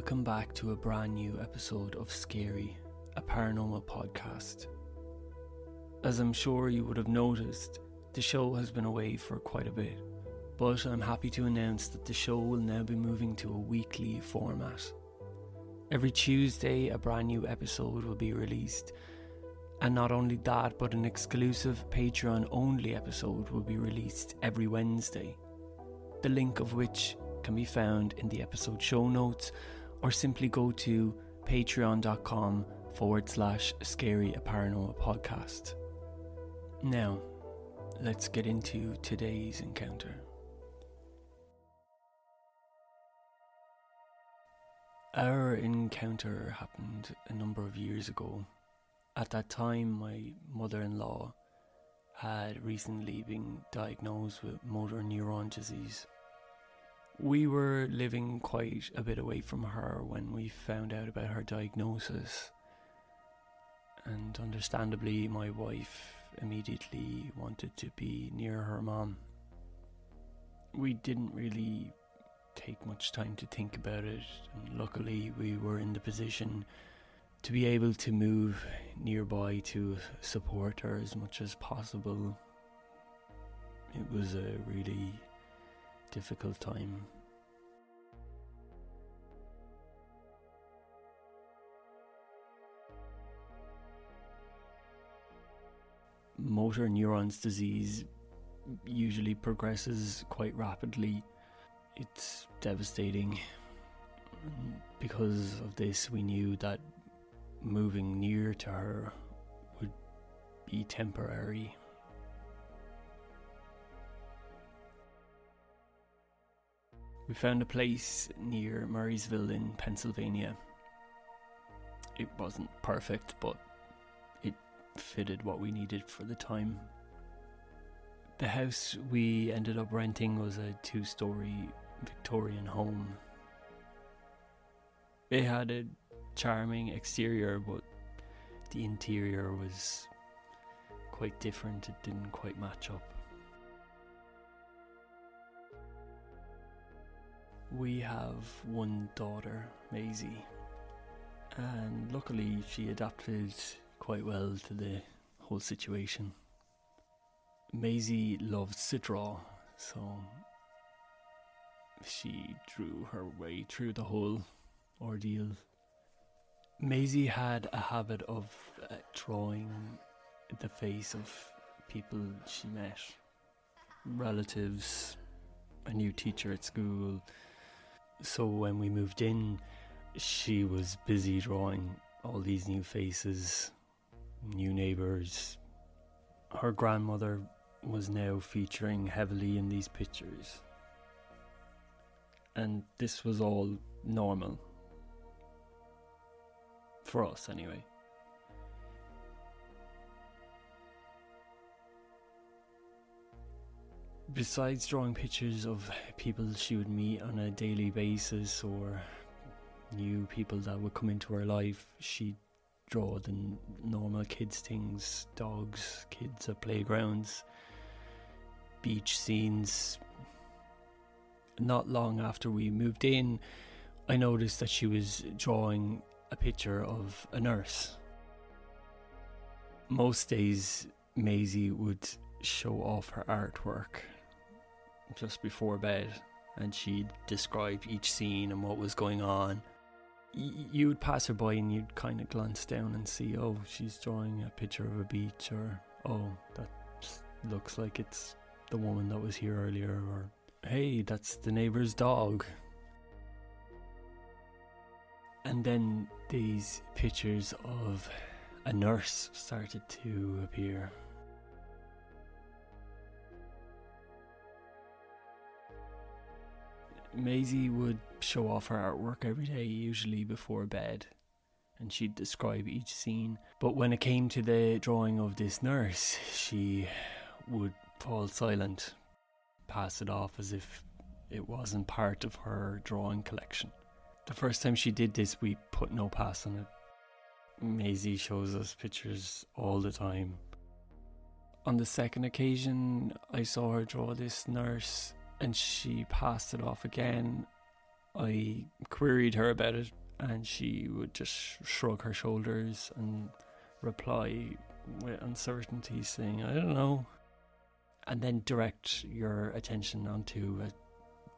Welcome back to a brand new episode of Scary, a Paranormal podcast. As I'm sure you would have noticed, the show has been away for quite a bit, but I'm happy to announce that the show will now be moving to a weekly format. Every Tuesday, a brand new episode will be released, and not only that, but an exclusive Patreon-only episode will be released every Wednesday, the link of which can be found in the episode show notes, or simply go to patreon.com/scaryaparanormalpodcast. Now, let's get into today's encounter. Our encounter happened a number of years ago. At that time, my mother-in-law had recently been diagnosed with motor neuron disease. We were living quite a bit away from her when we found out about her diagnosis, and understandably my wife immediately wanted to be near her mum. We didn't really take much time to think about it, and luckily we were in the position to be able to move nearby to support her as much as possible. It was a really difficult time. Motor neurons disease usually progresses quite rapidly. It's devastating. Because of this, we knew that moving near to her would be temporary. We found a place near Murraysville in Pennsylvania. It wasn't perfect, but it fitted what we needed for the time. The house we ended up renting was a 2-story Victorian home. It had a charming exterior, but the interior was quite different. It didn't quite match up. We have one daughter, Maisie, and luckily she adapted quite well to the whole situation. Maisie loves to draw, so she drew her way through the whole ordeal. Maisie had a habit of drawing the face of people she met, relatives, a new teacher at school. So when we moved in, she was busy drawing all these new faces, new neighbours. Her grandmother was now featuring heavily in these pictures, and this was all normal. For us, anyway. Besides drawing pictures of people she would meet on a daily basis or new people that would come into her life, she'd draw the normal kids things, dogs, kids at playgrounds, beach scenes. Not long after we moved in, I noticed that she was drawing a picture of a nurse. Most days Maisie would show off her artwork just before bed, and she'd describe each scene and what was going on. You would pass her by and you'd kind of glance down and see, oh, she's drawing a picture of a beach, or oh, that looks like it's the woman that was here earlier, or hey, that's the neighbour's dog. And then these pictures of a nurse started to appear. Maisie would show off her artwork every day, usually before bed, and she'd describe each scene. But when it came to the drawing of this nurse, she would fall silent, pass it off as if it wasn't part of her drawing collection. The first time she did this, we put no pass on it. Maisie shows us pictures all the time. On the second occasion, I saw her draw this nurse and she passed it off again. I queried her about it, and she would just shrug her shoulders and reply with uncertainty, saying, I don't know. And then direct your attention onto a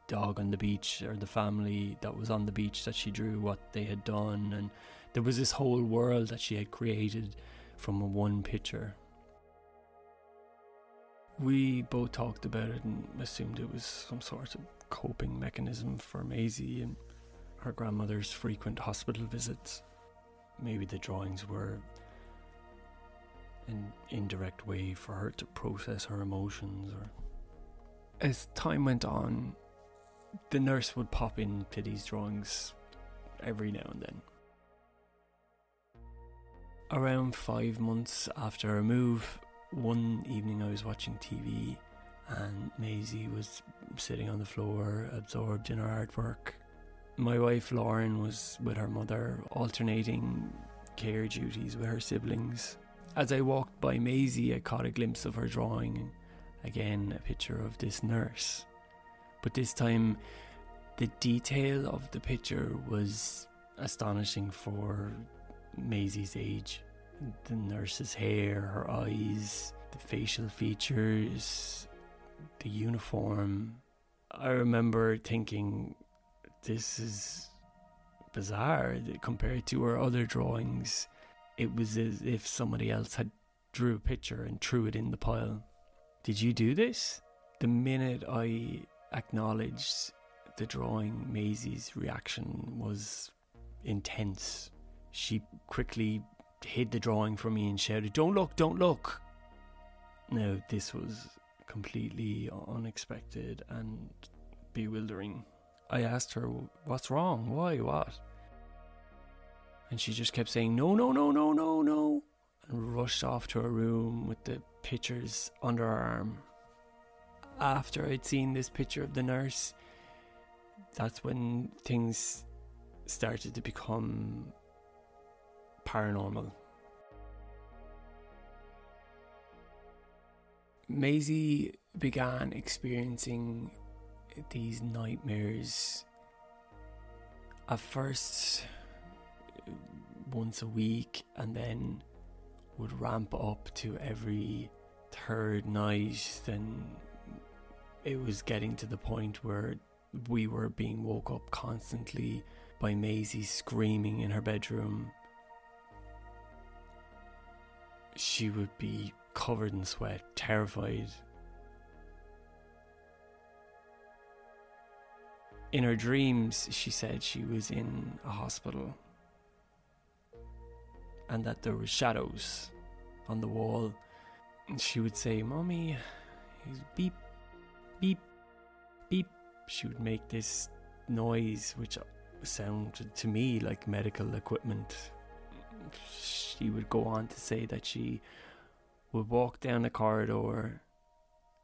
dog on the beach, or the family that was on the beach that she drew, what they had done. And there was this whole world that she had created from one picture. We both talked about it and assumed it was some sort of coping mechanism for Maisie and her grandmother's frequent hospital visits. Maybe the drawings were an indirect way for her to process her emotions. Or as time went on, the nurse would pop into these drawings every now and then. Around 5 months after her move, one evening I was watching TV and Maisie was sitting on the floor, absorbed in her artwork. My wife Lauren was with her mother, alternating care duties with her siblings. As I walked by Maisie, I caught a glimpse of her drawing. Again, a picture of this nurse. But this time, the detail of the picture was astonishing for Maisie's age. The nurse's hair, her eyes, the facial features, the uniform. I remember thinking, this is bizarre compared to her other drawings. It was as if somebody else had drew a picture and threw it in the pile. Did you do this? The minute I acknowledged the drawing, Maisie's reaction was intense. She quickly hid the drawing from me and shouted, "Don't look, don't look!" Now, this was completely unexpected and bewildering. I asked her, what's wrong? Why? What? And she just kept saying, no, no, no, no, no, no, and rushed off to her room with the pictures under her arm. After I'd seen this picture of the nurse, that's when things started to become paranormal. Maisie began experiencing these nightmares at first once a week, and then would ramp up to every third night. Then it was getting to the point where we were being woke up constantly by Maisie screaming in her bedroom. She would be covered in sweat, terrified. In her dreams, she said she was in a hospital and that there were shadows on the wall. And she would say, "Mommy, he's beep, beep, beep." She would make this noise which sounded to me like medical equipment. She would go on to say that she would walk down a corridor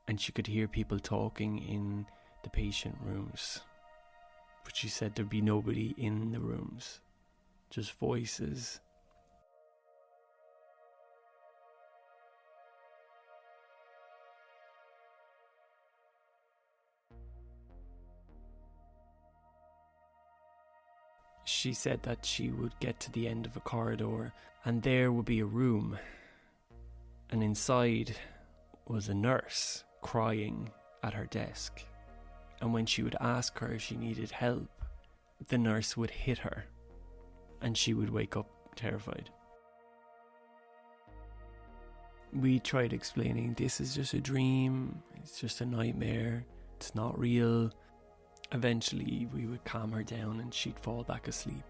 and she could hear people talking in the patient rooms. But she said there'd be nobody in the rooms, just voices. She said that she would get to the end of a corridor and there would be a room, and inside was a nurse crying at her desk. And when she would ask her if she needed help, the nurse would hit her and she would wake up terrified. We tried explaining, this is just a dream, it's just a nightmare, it's not real. Eventually we would calm her down and she'd fall back asleep.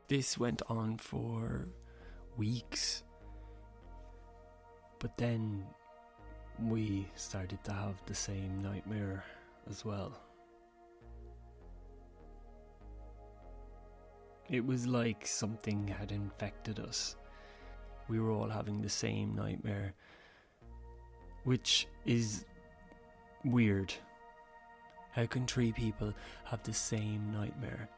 This went on for weeks, but then we started to have the same nightmare as well. It was like something had infected us. We were all having the same nightmare, which is weird. How can 3 people have the same nightmare?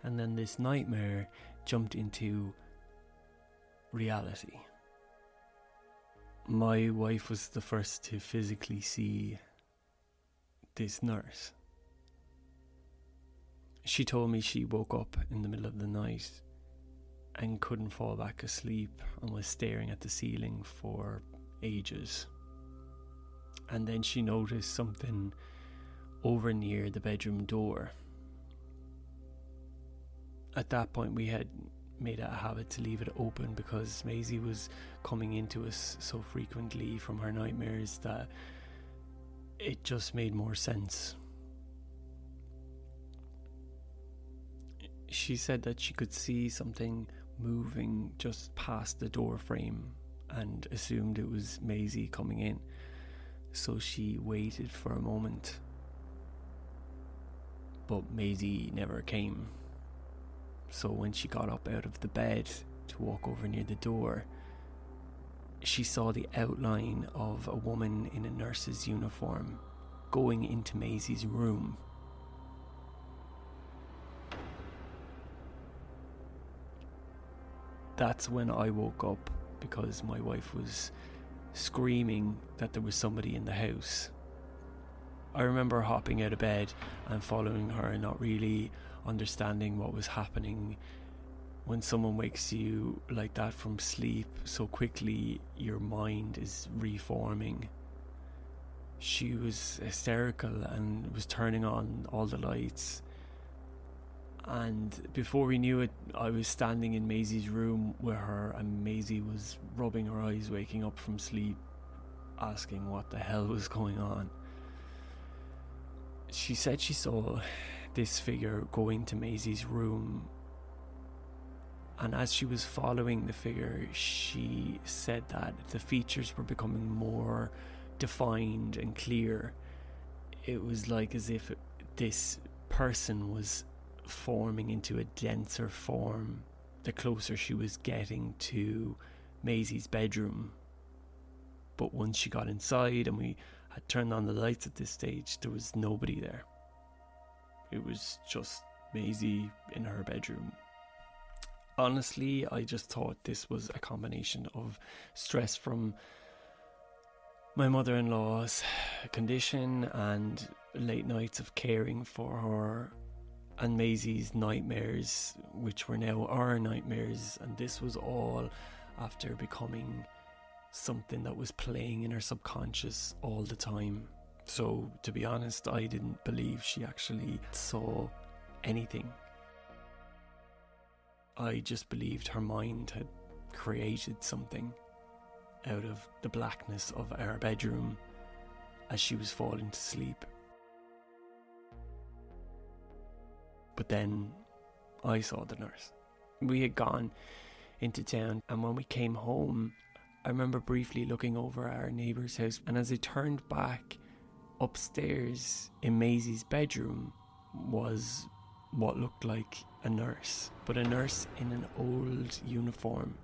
And then this nightmare jumped into reality. My wife was the first to physically see this nurse. She told me she woke up in the middle of the night and couldn't fall back asleep and was staring at the ceiling for ages. And then she noticed something over near the bedroom door. At that point, we had made it a habit to leave it open because Maisie was coming into us so frequently from her nightmares that it just made more sense. She said that she could see something moving just past the door frame and assumed it was Maisie coming in. So she waited for a moment, but Maisie never came. So when she got up out of the bed to walk over near the door, she saw the outline of a woman in a nurse's uniform going into Maisie's room. That's when I woke up because my wife was screaming that there was somebody in the house. I remember hopping out of bed and following her and not really understanding what was happening. When someone wakes you like that from sleep so quickly, your mind is reforming. She was hysterical and was turning on all the lights. And before we knew it, I was standing in Maisie's room with her, and Maisie was rubbing her eyes, waking up from sleep, asking what the hell was going on. She said she saw this figure go into Maisie's room, and as she was following the figure, she said that the features were becoming more defined and clear. It was like as if this person was forming into a denser form the closer she was getting to Maisie's bedroom. But once she got inside and we had turned on the lights at this stage, there was nobody there. It was just Maisie in her bedroom. Honestly, I just thought this was a combination of stress from my mother-in-law's condition and late nights of caring for her, and Maisie's nightmares, which were now our nightmares, and this was all after becoming something that was playing in her subconscious all the time. So, to be honest, I didn't believe she actually saw anything. I just believed her mind had created something out of the blackness of our bedroom as she was falling to sleep. But then I saw the nurse. We had gone into town, and when we came home, I remember briefly looking over our neighbour's house, and as I turned back, upstairs in Maisie's bedroom was what looked like a nurse, but a nurse in an old uniform.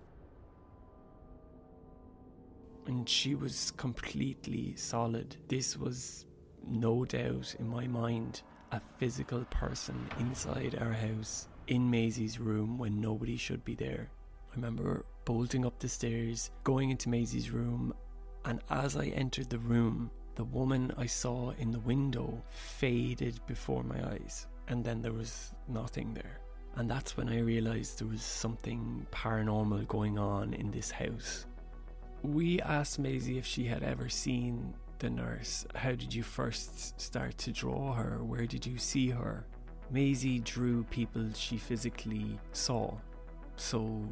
And she was completely solid. This was no doubt in my mind a physical person inside our house in Maisie's room when nobody should be there. I remember bolting up the stairs, going into Maisie's room, and as I entered the room, the woman I saw in the window faded before my eyes, and then there was nothing there. And that's when I realised there was something paranormal going on in this house. We asked Maisie if she had ever seen the nurse. How did you first start to draw her? Where did you see her? Maisie drew people she physically saw, so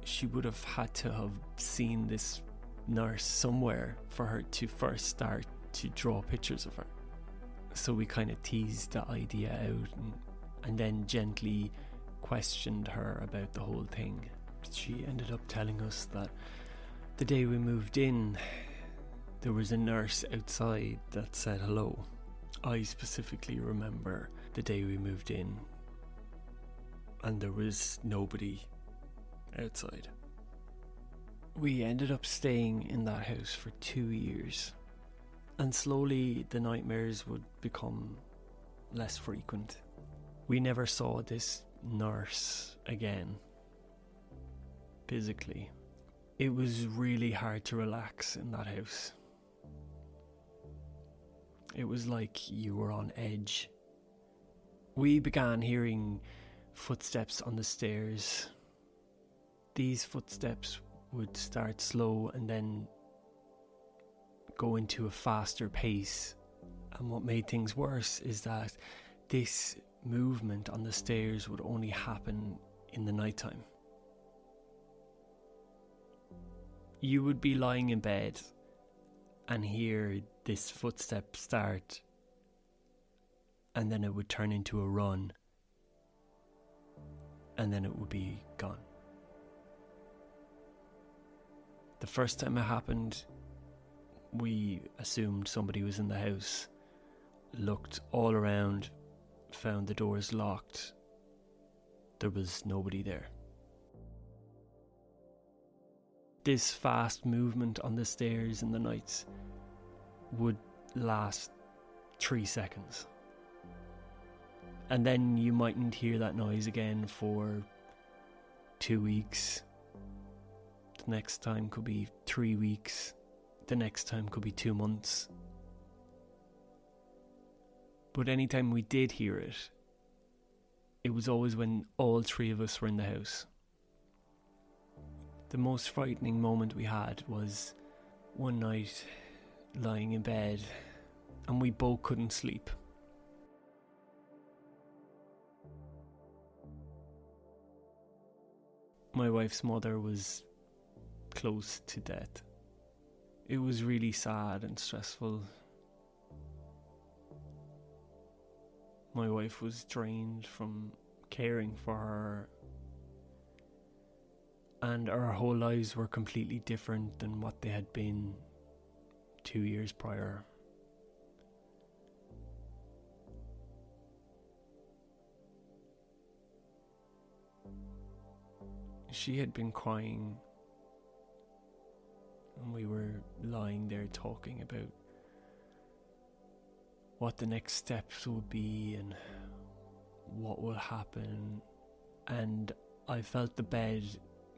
she would have had to have seen this nurse somewhere for her to first start to draw pictures of her. So we kind of teased the idea out and then gently questioned her about the whole thing. She ended up telling us that the day we moved in, there was a nurse outside that said hello. I specifically remember the day we moved in, and there was nobody outside. We ended up staying in that house for 2 years, and slowly the nightmares would become less frequent. We never saw this nurse again, physically. It was really hard to relax in that house. It was like you were on edge. We began hearing footsteps on the stairs. These footsteps would start slow and then go into a faster pace. And what made things worse is that this movement on the stairs would only happen in the nighttime. You would be lying in bed and hear this footstep start, and then it would turn into a run, and then it would be gone. The first time it happened, we assumed somebody was in the house, looked all around, found the doors locked. There was nobody there. This fast movement on the stairs in the nights would last 3 seconds. And then you mightn't hear that noise again for 2 weeks. The next time could be 3 weeks. The next time could be 2 months. But anytime we did hear it, it was always when all 3 of us were in the house. The most frightening moment we had was one night lying in bed and we both couldn't sleep. My wife's mother was close to death. It was really sad and stressful. My wife was drained from caring for her, and our whole lives were completely different than what they had been 2 years prior. She had been crying, and we were lying there talking about what the next steps would be and what will happen, and I felt the bed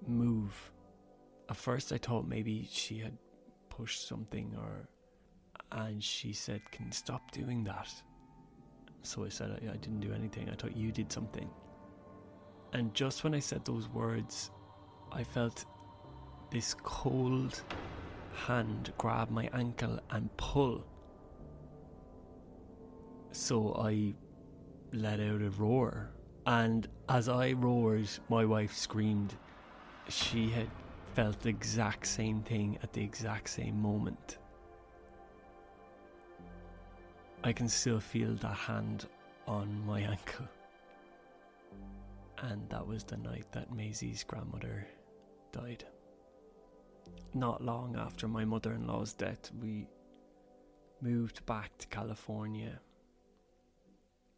move. At first I thought maybe she had pushed something, and she said, "Can you stop doing that?" So I said, I didn't do anything. I thought you did something. And just when I said those words, I felt this cold hand grab my ankle and pull. So I let out a roar, and as I roared, my wife screamed. She had felt the exact same thing at the exact same moment. I can still feel that hand on my ankle. And that was the night that Maisie's grandmother died. Not long after my mother-in-law's death, we moved back to California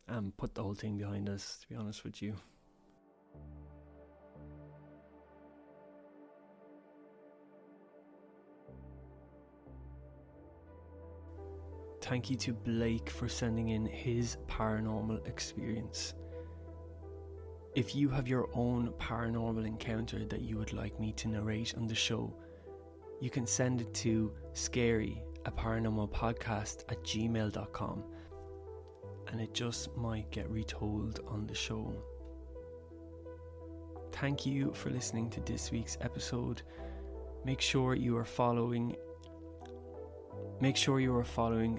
and put the whole thing behind us, to be honest with you. Thank you to Blake for sending in his paranormal experience. If you have your own paranormal encounter that you would like me to narrate on the show, you can send it to scaryaparanormalpodcast@gmail.com, and it just might get retold on the show. Thank you for listening to this week's episode. Make sure you are following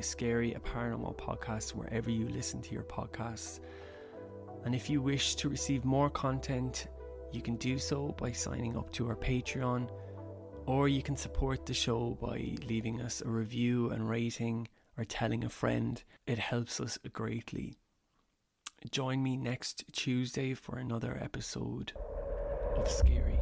Scary a Paranormal Podcast wherever you listen to your podcasts. And if you wish to receive more content, you can do so by signing up to our Patreon, or you can support the show by leaving us a review and rating or telling a friend. It helps us greatly. Join me next Tuesday for another episode of Scary.